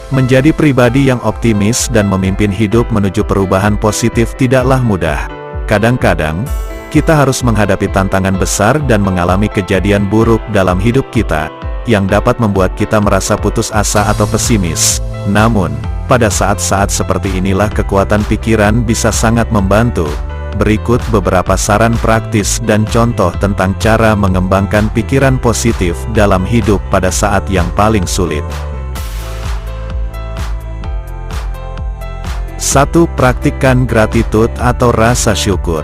Menjadi pribadi yang optimis dan memimpin hidup menuju perubahan positif tidaklah mudah. Kadang-kadang, kita harus menghadapi tantangan besar dan mengalami kejadian buruk dalam hidup kita, yang dapat membuat kita merasa putus asa atau pesimis. Namun, pada saat-saat seperti inilah kekuatan pikiran bisa sangat membantu. Berikut beberapa saran praktis dan contoh tentang cara mengembangkan pikiran positif dalam hidup pada saat yang paling sulit. 1. Praktikkan gratitude atau rasa syukur.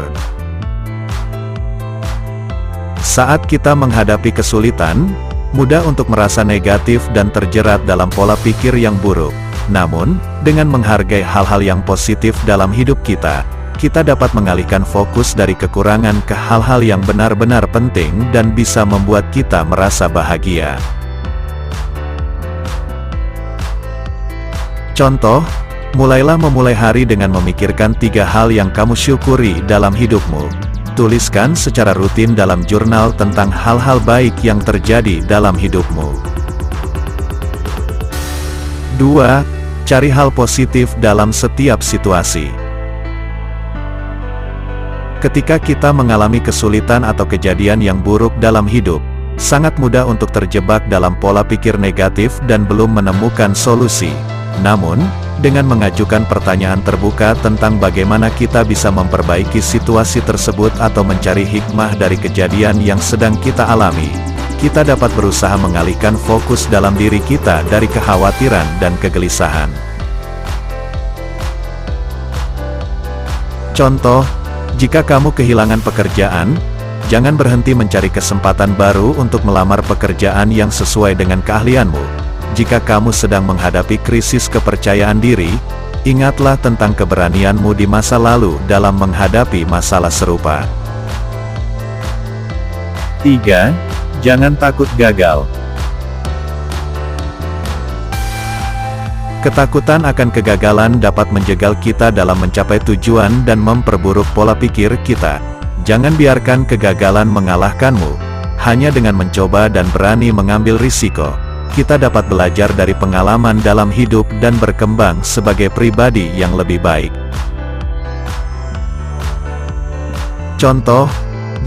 Saat kita menghadapi kesulitan, mudah untuk merasa negatif dan terjerat dalam pola pikir yang buruk. Namun, dengan menghargai hal-hal yang positif dalam hidup kita, kita dapat mengalihkan fokus dari kekurangan ke hal-hal yang benar-benar penting dan bisa membuat kita merasa bahagia. Contoh, mulailah memulai hari dengan memikirkan 3 hal yang kamu syukuri dalam hidupmu. Tuliskan secara rutin dalam jurnal tentang hal-hal baik yang terjadi dalam hidupmu. 2. Cari hal positif dalam setiap situasi. Ketika kita mengalami kesulitan atau kejadian yang buruk dalam hidup, sangat mudah untuk terjebak dalam pola pikir negatif dan belum menemukan solusi. Namun, dengan mengajukan pertanyaan terbuka tentang bagaimana kita bisa memperbaiki situasi tersebut atau mencari hikmah dari kejadian yang sedang kita alami, kita dapat berusaha mengalihkan fokus dalam diri kita dari kekhawatiran dan kegelisahan. Contoh, jika kamu kehilangan pekerjaan, jangan berhenti mencari kesempatan baru untuk melamar pekerjaan yang sesuai dengan keahlianmu. Jika kamu sedang menghadapi krisis kepercayaan diri, ingatlah tentang keberanianmu di masa lalu dalam menghadapi masalah serupa. 3. Jangan takut gagal. Ketakutan akan kegagalan dapat menjegal kita dalam mencapai tujuan dan memperburuk pola pikir kita. Jangan biarkan kegagalan mengalahkanmu. Hanya dengan mencoba dan berani mengambil risiko, kita dapat belajar dari pengalaman dalam hidup dan berkembang sebagai pribadi yang lebih baik. Contoh,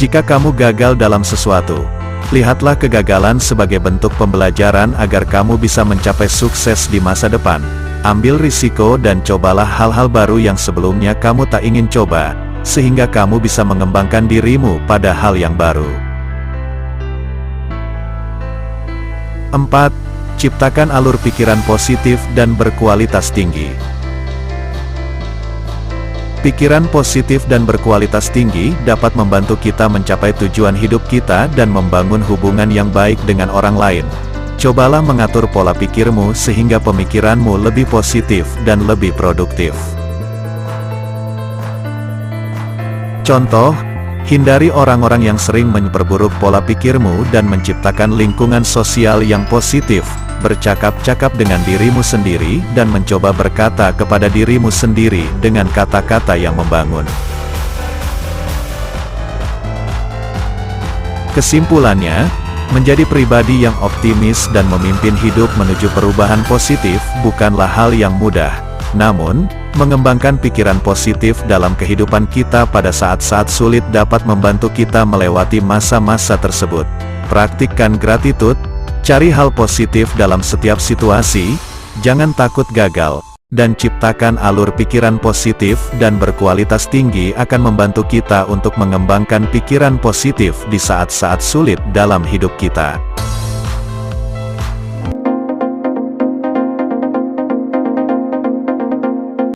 jika kamu gagal dalam sesuatu, lihatlah kegagalan sebagai bentuk pembelajaran agar kamu bisa mencapai sukses di masa depan. Ambil risiko dan cobalah hal-hal baru yang sebelumnya kamu tak ingin coba, sehingga kamu bisa mengembangkan dirimu pada hal yang baru. 4. Ciptakan alur pikiran positif dan berkualitas tinggi. Pikiran positif dan berkualitas tinggi dapat membantu kita mencapai tujuan hidup kita dan membangun hubungan yang baik dengan orang lain. Cobalah mengatur pola pikirmu sehingga pemikiranmu lebih positif dan lebih produktif. Contoh, hindari orang-orang yang sering memperburuk pola pikirmu dan menciptakan lingkungan sosial yang positif. Bercakap-cakap dengan dirimu sendiri dan mencoba berkata kepada dirimu sendiri dengan kata-kata yang membangun. Kesimpulannya, menjadi pribadi yang optimis dan memimpin hidup menuju perubahan positif bukanlah hal yang mudah. Namun, mengembangkan pikiran positif dalam kehidupan kita pada saat-saat sulit dapat membantu kita melewati masa-masa tersebut. Praktikkan gratitude, cari hal positif dalam setiap situasi, jangan takut gagal, dan ciptakan alur pikiran positif dan berkualitas tinggi akan membantu kita untuk mengembangkan pikiran positif di saat-saat sulit dalam hidup kita.